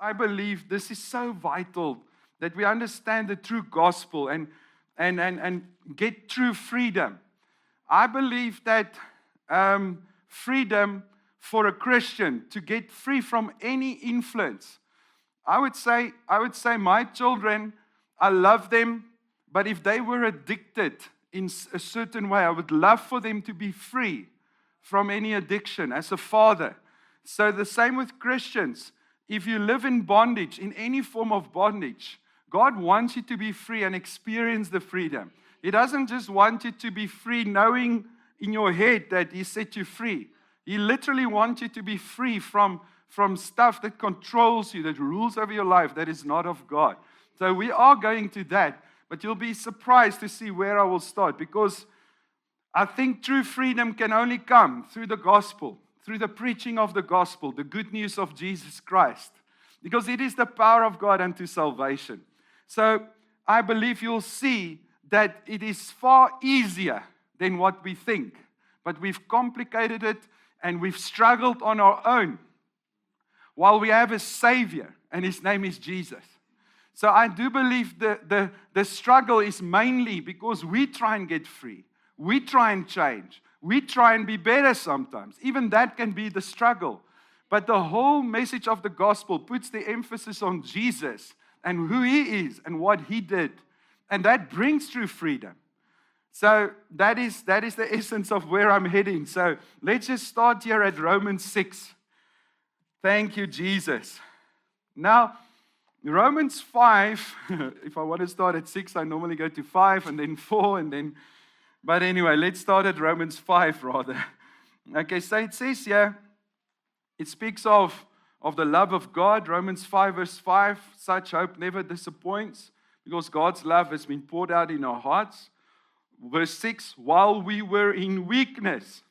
I believe this is so vital that we understand the true gospel and get true freedom. I believe that freedom for a Christian to get free from any influence. I would say my children, I love them, but if they were addicted in a certain way, I would love for them to be free from any addiction as a father. So the same with Christians. If you live in bondage, in any form of bondage, God wants you to be free and experience the freedom. He doesn't just want you to be free knowing in your head that He set you free. He literally wants you to be free from stuff that controls you, that rules over your life, that is not of God. So we are going to that, but you'll be surprised to see where I will start, because I think true freedom can only come through the gospel, through the preaching of the gospel, the good news of Jesus Christ, because it is the power of God unto salvation. So I believe you'll see that it is far easier than what we think, but we've complicated it and we've struggled on our own, while we have a Savior, and His name is Jesus. So I do believe the struggle is mainly because we try and get free. We try and change. We try and be better sometimes. Even that can be the struggle. But the whole message of the gospel puts the emphasis on Jesus and who He is and what He did. And that brings true freedom. So that is the essence of where I'm heading. So let's just start here at Romans 6. Thank you, Jesus. Now, Romans 5, if I want to start at 6, I normally go to 5 and then 4 and then, but anyway, let's start at Romans 5 rather. Okay, so it says here, it speaks of the love of God. Romans 5 verse 5, such hope never disappoints because God's love has been poured out in our hearts. Verse 6, while we were in weakness,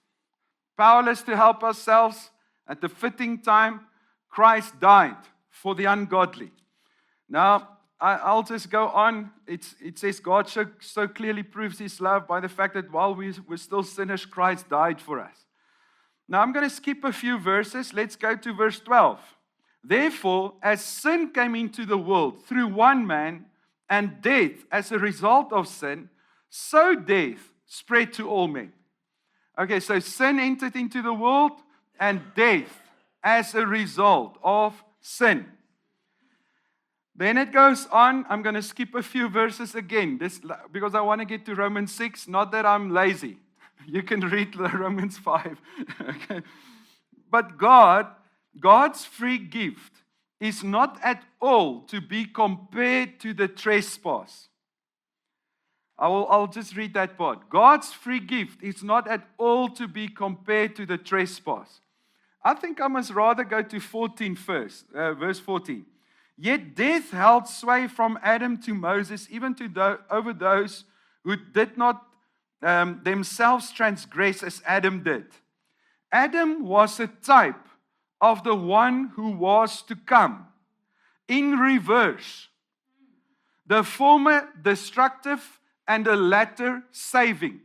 powerless to help ourselves, at the fitting time, Christ died for the ungodly. Now, I'll just go on. It says God so clearly proves His love by the fact that while we were still sinners, Christ died for us. Now, I'm going to skip a few verses. Let's go to verse 12. Therefore, as sin came into the world through one man, and death as a result of sin, so death spread to all men. Okay, so sin entered into the world, and death as a result of sin. Then it goes on. I'm going to skip a few verses again, because I want to get to Romans 6. Not that I'm lazy. You can read Romans 5. Okay. But God's free gift is not at all to be compared to the trespass. I'll just read that part. God's free gift is not at all to be compared to the trespass. I think I must rather go to 14 first, verse 14. Yet death held sway from Adam to Moses, even over those who did not themselves transgress as Adam did. Adam was a type of the one who was to come. In reverse, the former destructive and the latter saving.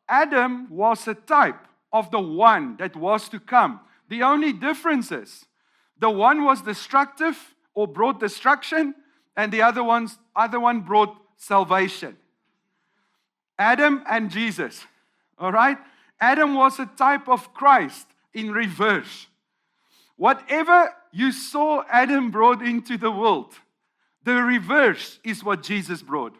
Adam was a type of the one that was to come. The only difference is the one was destructive or brought destruction, and the other one brought salvation. Adam and Jesus. All right? Adam was a type of Christ in reverse. Whatever you saw Adam brought into the world, the reverse is what Jesus brought.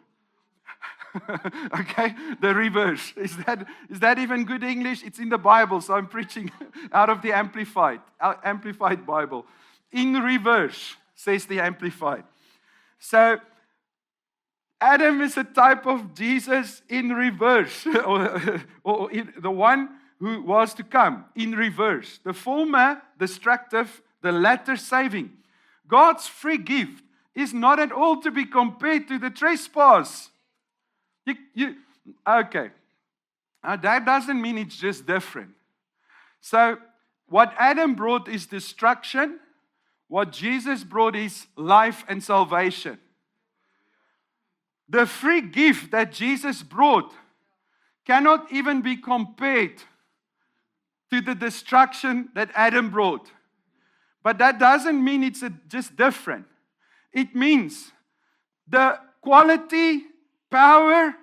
Okay, the reverse. Is that even good English? It's in the Bible, so I'm preaching out of the Amplified Bible. In reverse, says the Amplified. So, Adam is a type of Jesus in reverse, or the one who was to come in reverse. The former destructive, the latter saving. God's free gift is not at all to be compared to the trespass. Okay. That doesn't mean it's just different. So, what Adam brought is destruction. What Jesus brought is life and salvation. The free gift that Jesus brought cannot even be compared to the destruction that Adam brought. But that doesn't mean it's just different. It means the quality, power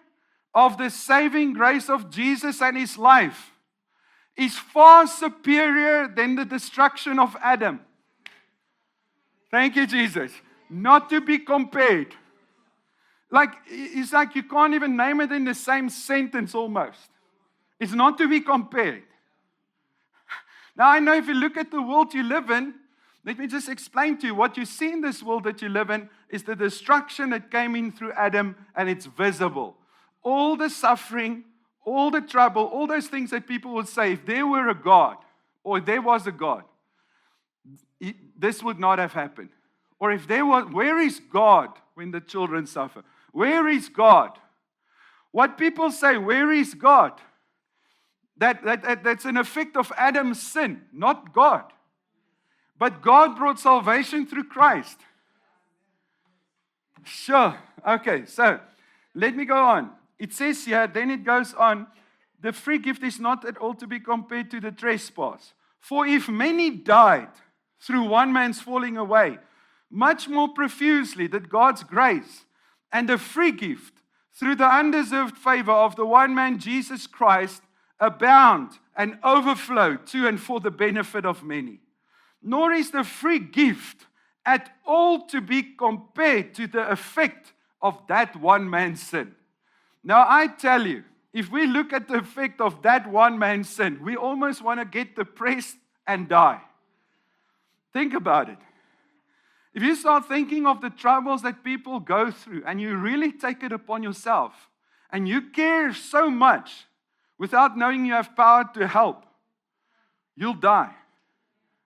of the saving grace of Jesus and His life is far superior than the destruction of Adam. Thank you, Jesus. Not to be compared. It's like you can't even name it in the same sentence almost. It's not to be compared. Now, I know if you look at the world you live in, let me just explain to you. What you see in this world that you live in is the destruction that came in through Adam, and it's visible. All the suffering, all the trouble, all those things that people would say, if there were a God, or if there was a God, this would not have happened. Or if there was, where is God when the children suffer? Where is God? What people say, where is God? That's an effect of Adam's sin, not God. But God brought salvation through Christ. Sure. Okay, so let me go on. It says here, then it goes on, the free gift is not at all to be compared to the trespass. For if many died through one man's falling away, much more profusely did God's grace and the free gift through the undeserved favor of the one man, Jesus Christ, abound and overflow to and for the benefit of many. Nor is the free gift at all to be compared to the effect of that one man's sin. Now, I tell you, if we look at the effect of that one man's sin, we almost want to get depressed and die. Think about it. If you start thinking of the troubles that people go through and you really take it upon yourself and you care so much without knowing you have power to help, you'll die.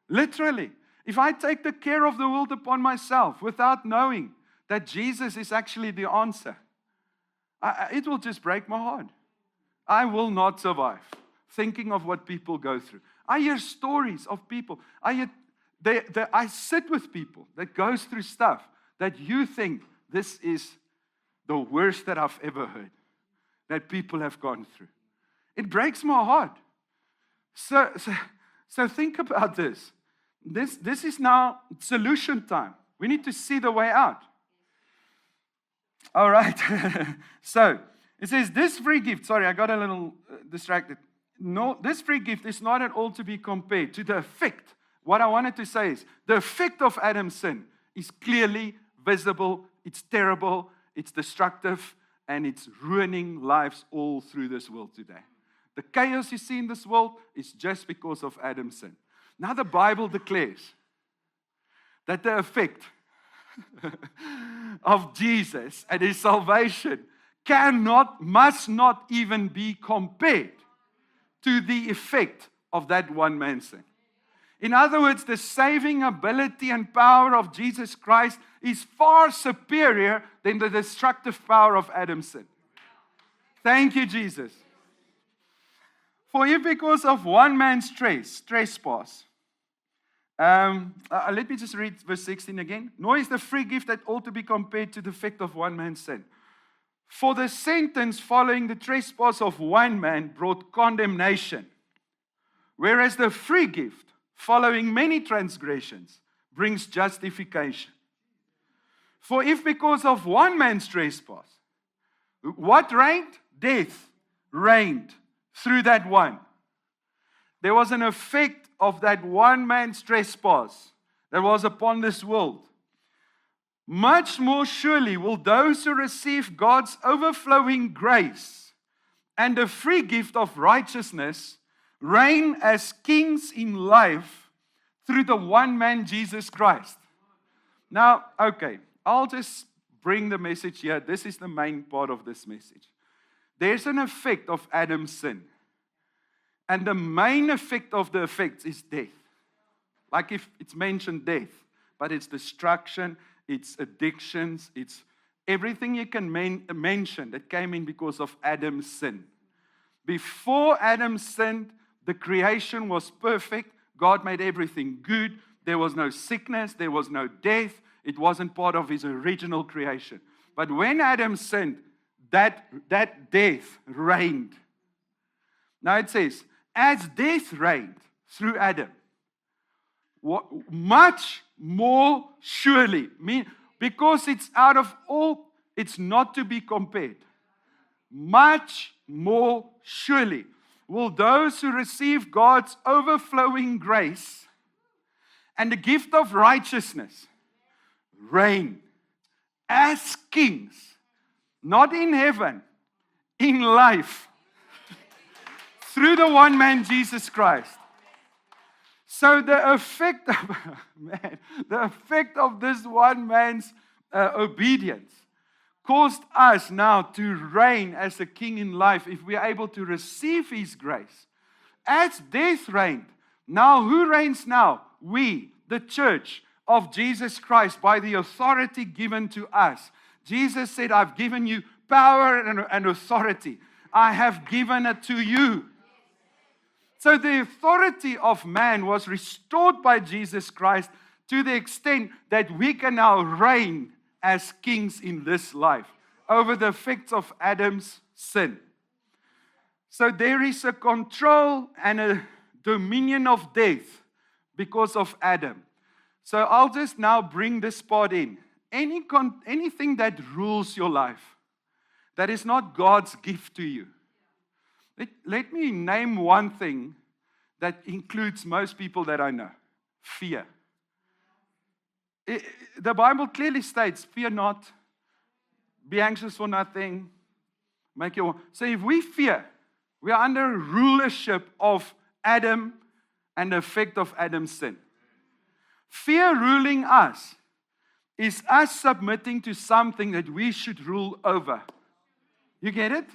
Literally. If I take the care of the world upon myself without knowing that Jesus is actually the answer, it will just break my heart. I will not survive thinking of what people go through. I hear stories of people. I sit with people that goes through stuff that you think this is the worst that I've ever heard that people have gone through. It breaks my heart. So think about this. This is now solution time. We need to see the way out. All right. So it says this free gift. Sorry, I got a little distracted. No, this free gift is not at all to be compared to the effect. What I wanted to say is the effect of Adam's sin is clearly visible. It's terrible. It's destructive. And it's ruining lives all through this world today. The chaos you see in this world is just because of Adam's sin. Now the Bible declares that the effect of Jesus and His salvation must not even be compared to the effect of that one man's sin. In other words, the saving ability and power of Jesus Christ is far superior than the destructive power of Adam's sin. Thank you, Jesus. For if because of one man's trespass, let me just read verse 16 again. Nor is the free gift at all to be compared to the effect of one man's sin. For the sentence following the trespass of one man brought condemnation, whereas the free gift following many transgressions brings justification. For if because of one man's trespass, what reigned? Death reigned through that one. There was an effect of that one man's trespass that was upon this world. Much more surely will those who receive God's overflowing grace and the free gift of righteousness reign as kings in life through the one man, Jesus Christ. Now, okay, I'll just bring the message here. This is the main part of this message. There's an effect of Adam's sin. And the main effect of the effects is death. Like if it's mentioned death, but it's destruction, it's addictions, it's everything you can mention that came in because of Adam's sin. Before Adam sinned, the creation was perfect. God made everything good. There was no sickness. There was no death. It wasn't part of His original creation. But when Adam sinned, that death reigned. Now it says, as death reigned through Adam, much more surely. Because it's out of all, it's not to be compared. Much more surely will those who receive God's overflowing grace and the gift of righteousness reign as kings, not in heaven, in life, through the one man, Jesus Christ. So the effect of this one man's obedience caused us now to reign as a king in life if we are able to receive His grace. As death reigned, now who reigns now? We, the church of Jesus Christ, by the authority given to us. Jesus said, I've given you power and authority. I have given it to you. So the authority of man was restored by Jesus Christ to the extent that we can now reign as kings in this life over the effects of Adam's sin. So there is a control and a dominion of death because of Adam. So I'll just now bring this part in. Anything that rules your life that is not God's gift to you. Let me name one thing that includes most people that I know. Fear. The Bible clearly states, fear not, be anxious for nothing, make your... So if we fear, we are under rulership of Adam and the effect of Adam's sin. Fear ruling us is us submitting to something that we should rule over. You get it?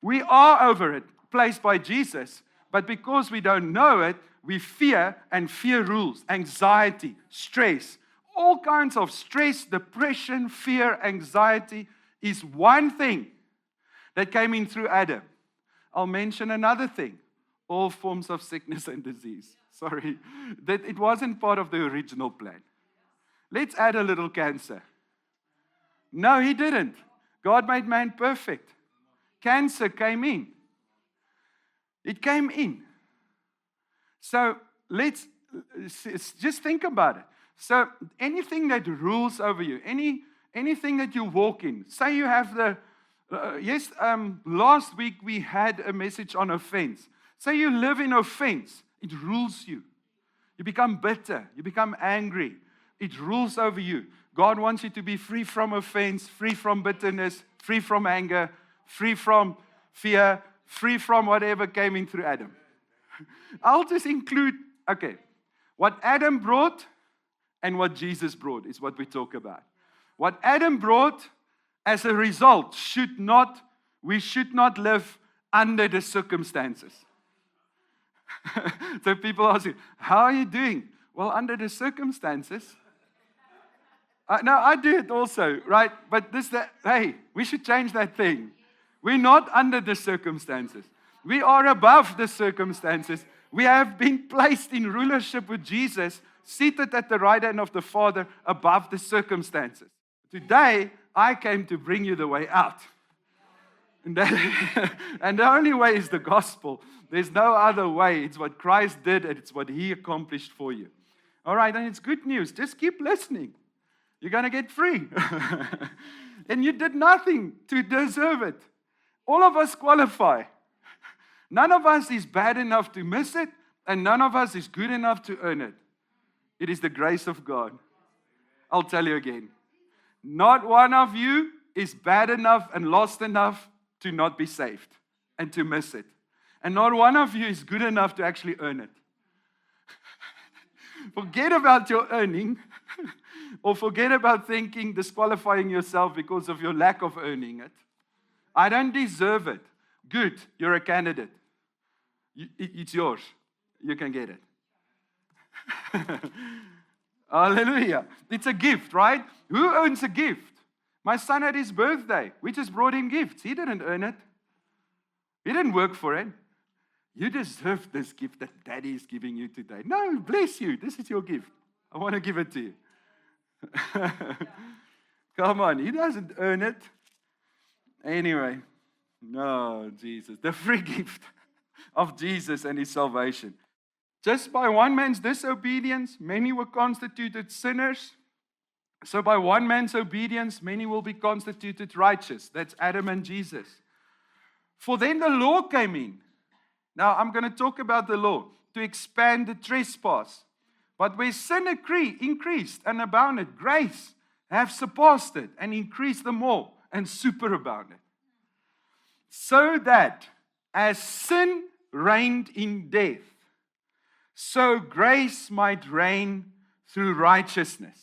We are over it, placed by Jesus. But because we don't know it, we fear, and fear rules. Anxiety, stress, all kinds of stress, depression, fear, anxiety is one thing that came in through Adam. I'll mention another thing. All forms of sickness and disease. Sorry, that it wasn't part of the original plan. Let's add a little cancer. No, He didn't. God made man perfect. Cancer came in. It came in. So let's just think about it. So anything that rules over you, anything that you walk in, say you have the, last week we had a message on offense. Say you live in offense, it rules you. You become bitter, you become angry, it rules over you. God wants you to be free from offense, free from bitterness, free from anger, free from fear, free from whatever came in through Adam. I'll just include, what Adam brought and what Jesus brought is what we talk about. What Adam brought, as a result, we should not live under the circumstances. So people ask you, how are you doing? Well, under the circumstances. Now, I do it also, right? But we should change that thing. We're not under the circumstances. We are above the circumstances. We have been placed in rulership with Jesus, seated at the right hand of the Father, above the circumstances. Today, I came to bring you the way out. And the only way is the gospel. There's no other way. It's what Christ did, and it's what He accomplished for you. All right, and it's good news. Just keep listening. You're going to get free. And you did nothing to deserve it. All of us qualify. None of us is bad enough to miss it, and none of us is good enough to earn it. It is the grace of God. I'll tell you again. Not one of you is bad enough and lost enough to not be saved and to miss it. And not one of you is good enough to actually earn it. Forget about your earning, or forget about disqualifying yourself because of your lack of earning it. I don't deserve it. Good, you're a candidate. It's yours. You can get it. Hallelujah. It's a gift, right? Who owns a gift? My son had his birthday. We just brought him gifts. He didn't earn it. He didn't work for it. You deserve this gift that Daddy is giving you today. No, bless you. This is your gift. I want to give it to you. Come on. He doesn't earn it. Anyway. No, Jesus. The free gift of Jesus and His salvation. Just by one man's disobedience, many were constituted sinners. So by one man's obedience, many will be constituted righteous. That's Adam and Jesus. For then the law came in. Now I'm going to talk about the law to expand the trespass. But where sin increased and abounded, grace have surpassed it and increased them more and superabounded. So that as sin reigned in death, so grace might reign through righteousness.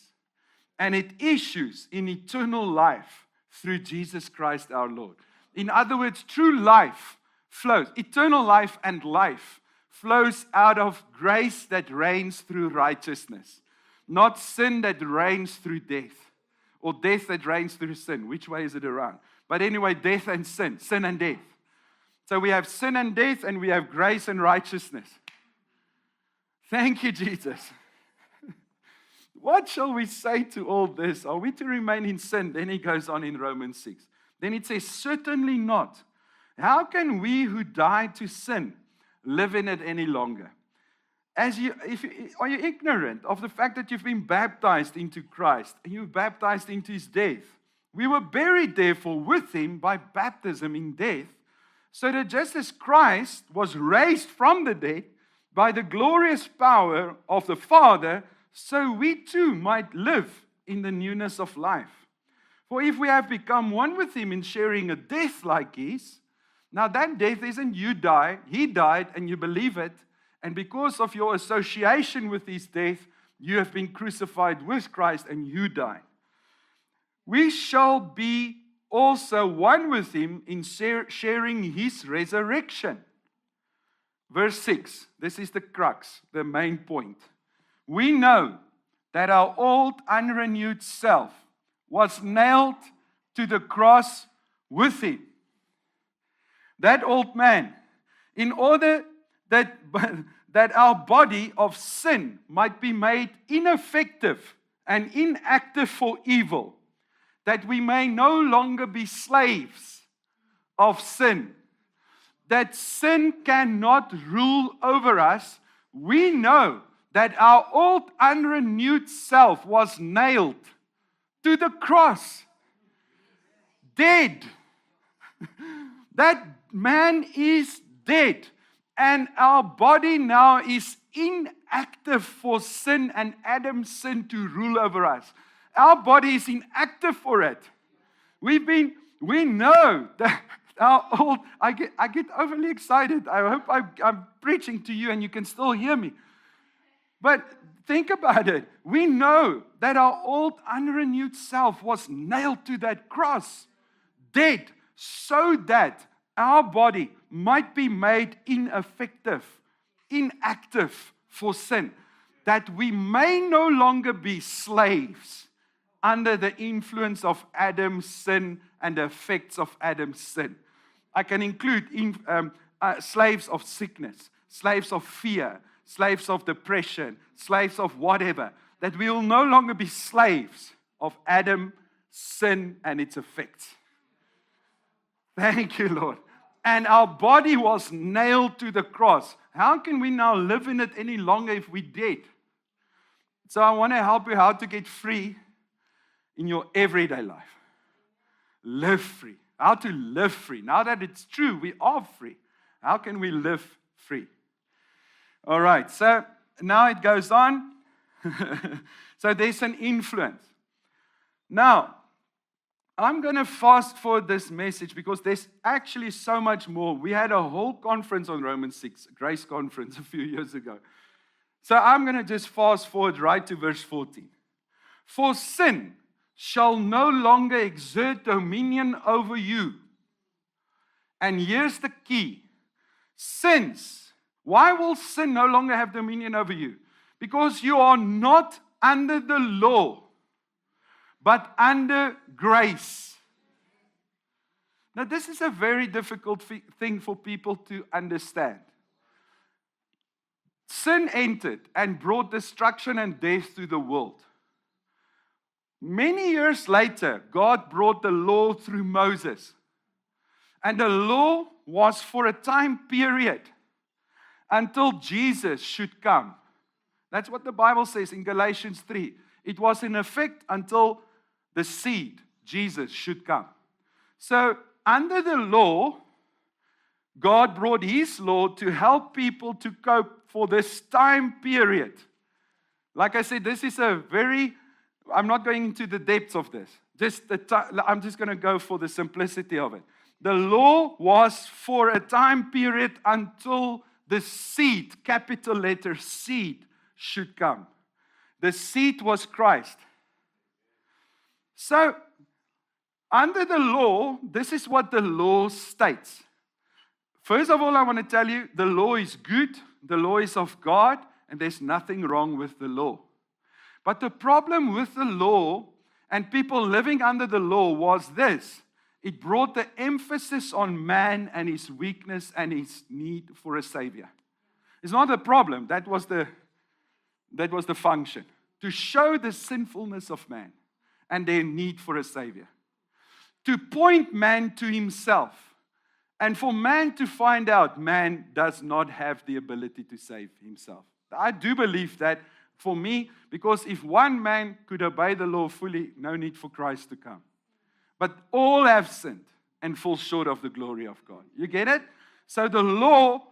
And it issues in eternal life through Jesus Christ our Lord. In other words, true life flows. Eternal life and life flows out of grace that reigns through righteousness. Not sin that reigns through death. Or death that reigns through sin. Which way is it around? But anyway, death and sin. Sin and death. So we have sin and death, and we have grace and righteousness. Thank you, Jesus. What shall we say to all this? Are we to remain in sin? Then he goes on in Romans 6. Then it says, certainly not. How can we who died to sin live in it any longer? Are you ignorant of the fact that you've been baptized into Christ and you've baptized into his death? We were buried therefore with him by baptism in death, so that just as Christ was raised from the dead by the glorious power of the Father, so we too might live in the newness of life. For if we have become one with him in sharing a death like his, now that death isn't you die, he died and you believe it, and because of your association with his death, you have been crucified with Christ and you died. We shall be also one with him in sharing his resurrection. Verse 6, this is the crux, the main point. We know that our old unrenewed self was nailed to the cross with him. That old man, in order that our body of sin might be made ineffective and inactive for evil, that we may no longer be slaves of sin, that sin cannot rule over us, we know that our old unrenewed self was nailed to the cross. Dead. That man is dead. And our body now is inactive for sin and Adam's sin to rule over us. Our body is inactive for it. We know that our old, I get overly excited. I hope I'm preaching to you and you can still hear me. But think about it. We know that our old unrenewed self was nailed to that cross, dead, so that our body might be made ineffective, inactive for sin, that we may no longer be slaves under the influence of Adam's sin and the effects of Adam's sin. I can include slaves of sickness, slaves of fear, slaves of depression, slaves of whatever, that we will no longer be slaves of Adam's sin and its effects. Thank you, Lord. And our body was nailed to the cross. How can we now live in it any longer if we did? So I want to help you how to get free in your everyday life. Live free. How to live free. Now that it's true, we are free. How can we live free? All right, so now it goes on. So there's an influence. Now, I'm going to fast forward this message because there's actually so much more. We had a whole conference on Romans 6, a Grace Conference a few years ago. So I'm going to just fast forward right to verse 14. For sin shall no longer exert dominion over you. And here's the key. Why will sin no longer have dominion over you? Because you are not under the law, but under grace. Now, this is a very difficult thing for people to understand. Sin entered and brought destruction and death to the world. Many years later, God brought the law through Moses. And the law was for a time period until Jesus should come. That's what the Bible says in Galatians 3. It was in effect until the seed, Jesus, should come. So, under the law, God brought His law to help people to cope for this time period. Like I said, this is I'm not going into the depths of this. I'm just going to go for the simplicity of it. The law was for a time period until the seed, capital letter seed, should come. The seed was Christ. So, under the law, this is what the law states. First of all, I want to tell you, the law is good, the law is of God, and there's nothing wrong with the law. But the problem with the law and people living under the law was this. It brought the emphasis on man and his weakness and his need for a savior. It's not a problem. That was the function. To show the sinfulness of man and their need for a savior. To point man to himself. And for man to find out man does not have the ability to save himself. I do believe that for me, because if one man could obey the law fully, no need for Christ to come. But all have sinned and fall short of the glory of God. You get it? So the law,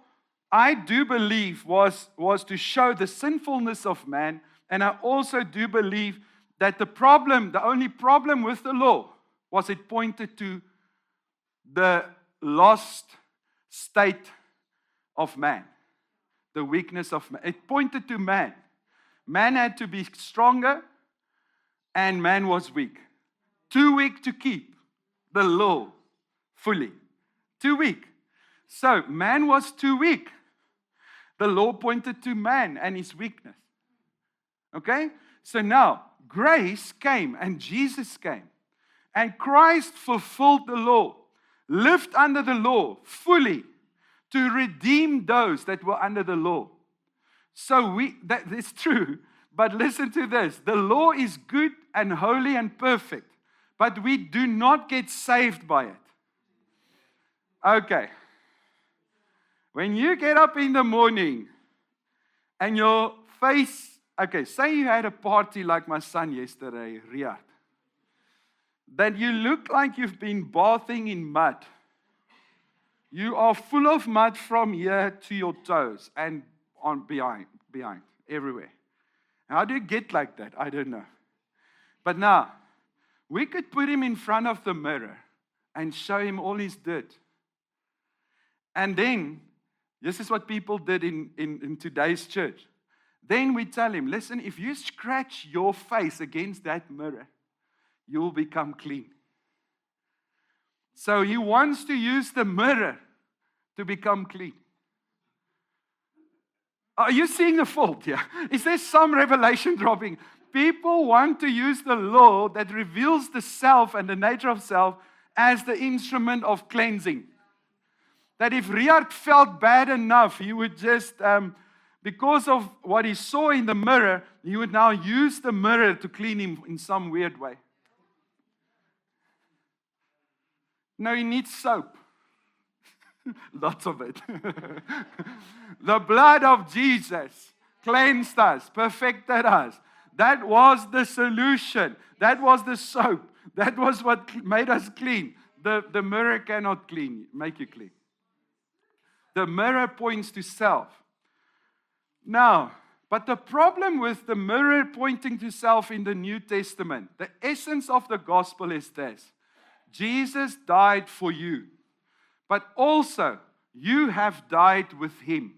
I do believe, was to show the sinfulness of man. And I also do believe that the only problem with the law was it pointed to the lost state of man. The weakness of man. It pointed to man. Man had to be stronger, and man was weak. Too weak to keep the law fully. Too weak. So, man was too weak. The law pointed to man and his weakness. Okay? So now, grace came, and Jesus came. And Christ fulfilled the law. Lived under the law fully to redeem those that were under the law. So that is true, but listen to this. The law is good and holy and perfect, but we do not get saved by it. Okay. When you get up in the morning and your face, say you had a party like my son yesterday, Riyadh. That you look like you've been bathing in mud. You are full of mud from here to your toes and on behind, everywhere. How do you get like that? I don't know. But now, we could put him in front of the mirror and show him all his dirt. And then, this is what people did in today's church. Then we tell him, listen, if you scratch your face against that mirror, you will become clean. So he wants to use the mirror to become clean. Are you seeing the fault here? Is there some revelation dropping? People want to use the law that reveals the self and the nature of self as the instrument of cleansing. That if Riyadh felt bad enough, he would just, because of what he saw in the mirror, he would now use the mirror to clean him in some weird way. No, he needs soap. Lots of it. The blood of Jesus cleansed us, perfected us. That was the solution. That was the soap. That was what made us clean. The mirror cannot make you clean. The mirror points to self. Now, but the problem with the mirror pointing to self in the New Testament, the essence of the gospel is this. Jesus died for you, but also you have died with him.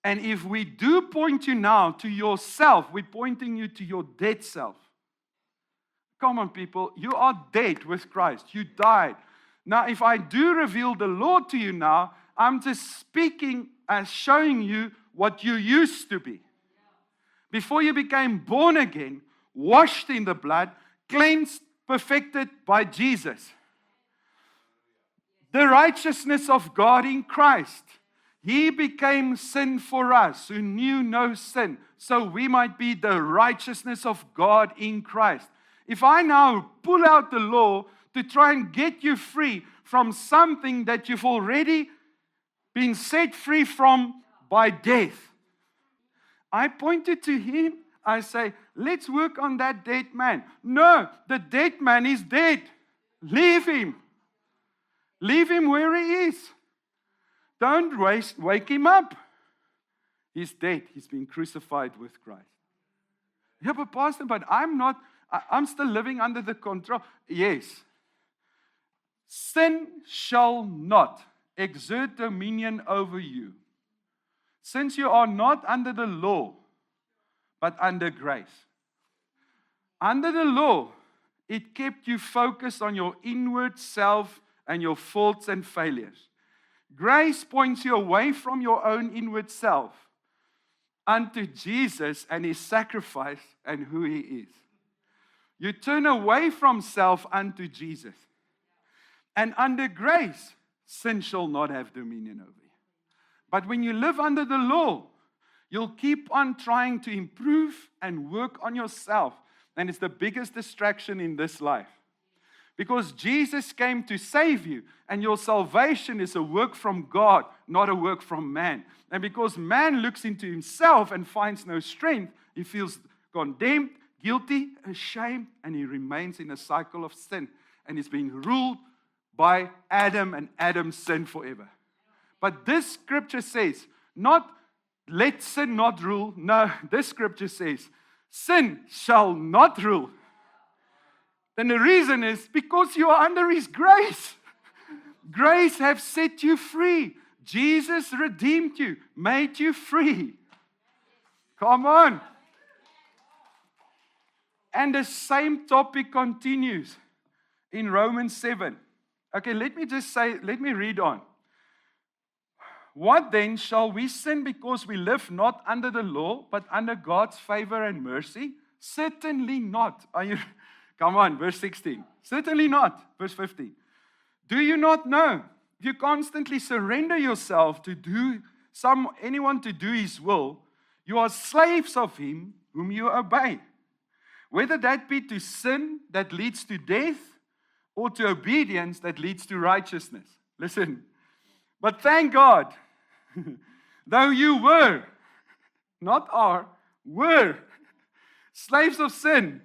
And if we do point you now to yourself, we're pointing you to your dead self. Come on, people, you are dead with Christ. You died. Now, if I do reveal the Lord to you now, I'm just speaking and showing you what you used to be. Before you became born again, washed in the blood, cleansed, perfected by Jesus. The righteousness of God in Christ. He became sin for us who knew no sin, so we might be the righteousness of God in Christ. If I now pull out the law to try and get you free from something that you've already Being set free from by death. I pointed to him. I say, let's work on that dead man. No, the dead man is dead. Leave him. Leave him where he is. Don't wake him up. He's dead. He's been crucified with Christ. Yeah, but Pastor, but I'm still living under the control. Yes. Sin shall not exert dominion over you, since you are not under the law, but under grace. Under the law, it kept you focused on your inward self and your faults and failures. Grace points you away from your own inward self unto Jesus and His sacrifice and who He is. You turn away from self unto Jesus. And under grace, sin shall not have dominion over you. But when you live under the law, you'll keep on trying to improve and work on yourself. And it's the biggest distraction in this life. Because Jesus came to save you, and your salvation is a work from God, not a work from man. And because man looks into himself and finds no strength, he feels condemned, guilty, ashamed, and he remains in a cycle of sin. And he's being ruled by Adam and Adam's sin forever. But this scripture says, not let sin not rule. No, this scripture says, sin shall not rule. And the reason is because you are under His grace. Grace has set you free. Jesus redeemed you, made you free. Come on. And the same topic continues in Romans 7. Okay, let me read on. What then, shall we sin because we live not under the law, but under God's favor and mercy? Certainly not. Come on, verse 16. Certainly not. Verse 15. Do you not know? If you constantly surrender yourself to anyone to do His will, you are slaves of Him whom you obey. Whether that be to sin that leads to death, or to obedience that leads to righteousness. Listen. But thank God, though you were, not are, were slaves of sin,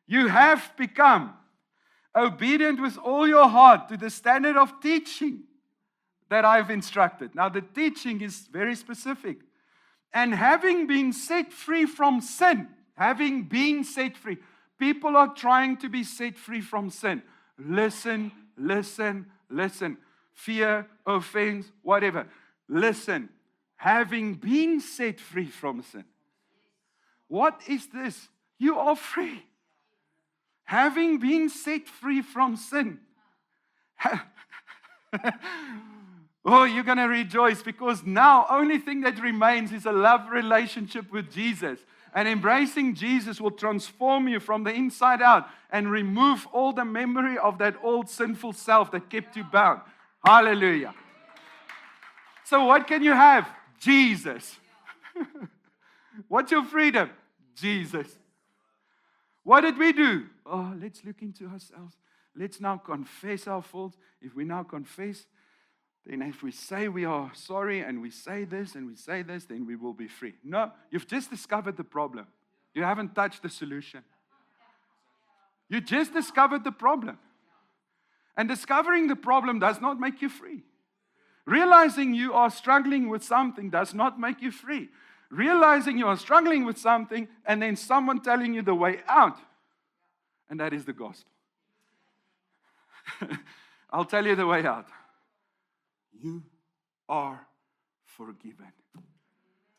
you have become obedient with all your heart to the standard of teaching that I've instructed. Now, the teaching is very specific. And having been set free from sin, people are trying to be set free from sin. Listen. Fear, offense, whatever. Listen. Having been set free from sin. What is this? You are free. Having been set free from sin. Oh, you're going to rejoice because now only thing that remains is a love relationship with Jesus. And embracing Jesus will transform you from the inside out and remove all the memory of that old sinful self that kept you bound. Hallelujah. So what can you have? Jesus. What's your freedom? Jesus. What did we do? Oh, let's look into ourselves. Let's now confess our faults. If we now confess, then if we say we are sorry and we say this and we say this, then we will be free. No, you've just discovered the problem. You haven't touched the solution. You just discovered the problem. And discovering the problem does not make you free. Realizing you are struggling with something does not make you free. Realizing you are struggling with something and then someone telling you the way out. And that is the gospel. I'll tell you the way out. You are forgiven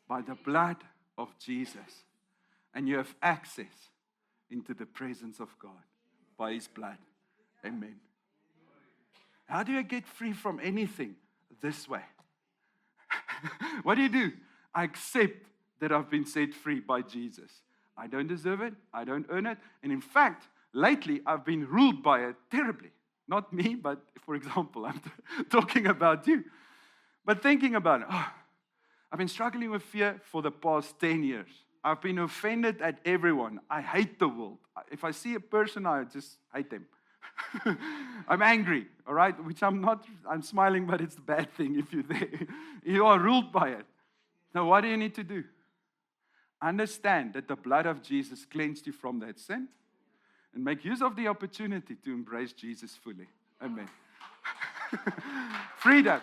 by the blood of Jesus. And you have access into the presence of God by His blood. Amen. How do you get free from anything? This way. What do? I accept that I've been set free by Jesus. I don't deserve it. I don't earn it. And in fact, lately I've been ruled by it terribly. Not me, but for example, I'm talking about you. But thinking about it, I've been struggling with fear for the past 10 years. I've been offended at everyone. I hate the world. If I see a person, I just hate them. I'm angry, all right? Which I'm not, I'm smiling, but it's a bad thing if you're there. You are ruled by it. Now, what do you need to do? Understand that the blood of Jesus cleansed you from that sin and make use of the opportunity to embrace Jesus fully. Amen. Freedom.